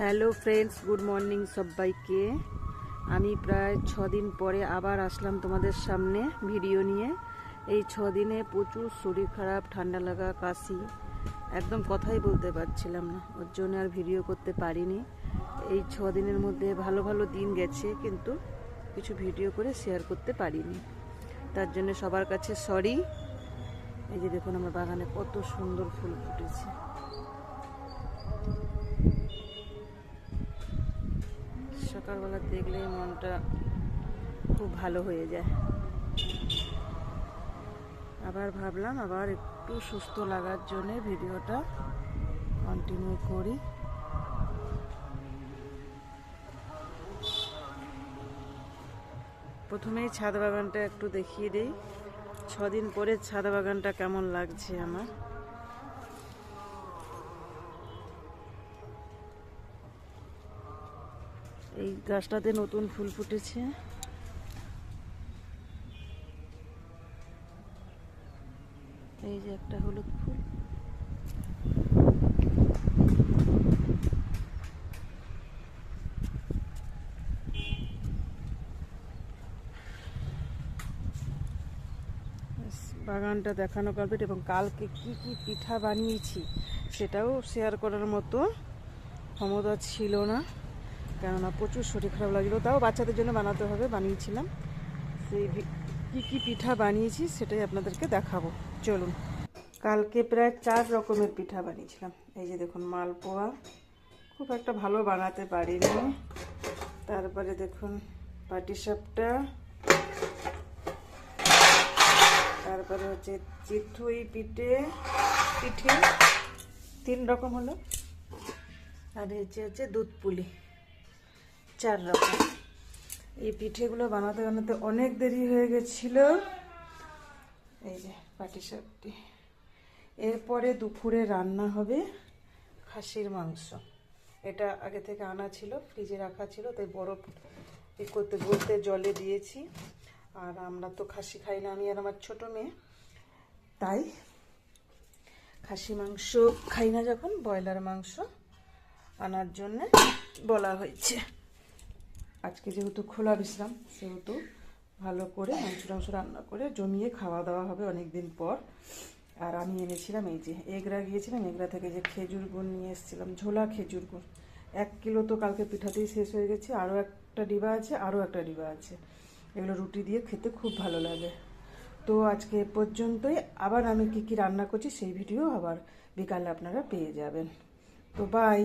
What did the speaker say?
Hello friends, good morning সবাইকে। আমি প্রায় 6 দিন পরে আবার আসলাম তোমাদের সামনে ভিডিও নিয়ে। এই 6 দিনে প্রচুর শরীর খারাপ, ঠান্ডা লাগা, কাশি, একদম কথাই বলতে পারছিলাম না, ওর জন্য আর ভিডিও করতে পারিনি। এই 6 দিনের মধ্যে ভালো ভালো দিন গেছে, কিন্তু কিছু ভিডিও করে শেয়ার করতে পারিনি, তার জন্য সবার কাছে সরি। এই যে দেখুন আমার বাগানে কত সুন্দর ফুল ফুটেছে। সকালবেলা দেখলে মনটা খুব ভালো হয়ে যায়। আবার ভাবলাম আবার একটু সুস্থ লাগার জন্য ভিডিওটা কন্টিনিউ করি। প্রথমেই ছাদ বাগানটা একটু দেখিয়ে দিই। 6 দিন পরে ছাদ বাগানটা কেমন লাগছে আমার। এই গাছটাতে নতুন ফুল ফুটেছে। এই যে একটা হলুদ ফুল, বাগানটা দেখানো কমপ্লিট। এবং কালকে কি কি পিঠা বানিয়েছি সেটাও শেয়ার করার মতো ক্ষমতা ছিল না, কেননা প্রচুর শরীর খারাপ লাগছিলো। তাও বাচ্চাদের জন্য বানাতে হবে, বানিয়েছিলাম। সেই কি কি পিঠা বানিয়েছি সেটাই আপনাদেরকে দেখাবো, চলুন। কালকে প্রায় 4 রকমের পিঠা বানিয়েছিলাম। এই যে দেখুন মালপোয়া, খুব একটা ভালো বানাতে পারিনি। তারপরে দেখুন পাটিসাপটা, তারপরে হচ্ছে চিতই পিঠে 3 রকম হলো, আর হচ্ছে দুধ পুলি 4 রকম। এই পিঠেগুলো বানাতে বানাতে অনেক দেরি হয়ে গেছিল। এই যে পাটিসাপটি। এরপরে দুপুরে রান্না হবে খাসির মাংস। এটা আগে থেকে আনা ছিল, ফ্রিজে রাখা ছিল, তাই বরফ করতে বলতে জলে দিয়েছি। আর আমরা তো খাসি খাই না, আমি আর আমার ছোট মেয়ে, তাই খাসি মাংস খাই না, যখন ব্রয়লার মাংস আনার জন্য বলা হয়েছে। আজকে যেহেতু খোলা বিশ্রাম, সেহেতু ভালো করে মাংস রান্না করে জমিয়ে খাওয়া দাওয়া হবে অনেক দিন পর। আর আমি এনেছিলাম এই যে এগরা গিয়েছিলাম, এগরা থেকে যে খেজুর গুড় নিয়ে এসেছিলাম, ঝোলা খেজুর গুড়। 1 কিলো তো কালকে পিঠাতেই শেষ হয়ে গেছে, আরও একটা ডিবা আছে, আরও একটা ডিবা আছে। এগুলো রুটি দিয়ে খেতে খুব ভালো লাগে। তো আজকে এ পর্যন্তই। আবার আমি কি কি রান্না করছি সেই ভিডিও আবার বিকালে আপনারা পেয়ে যাবেন। তো বাই।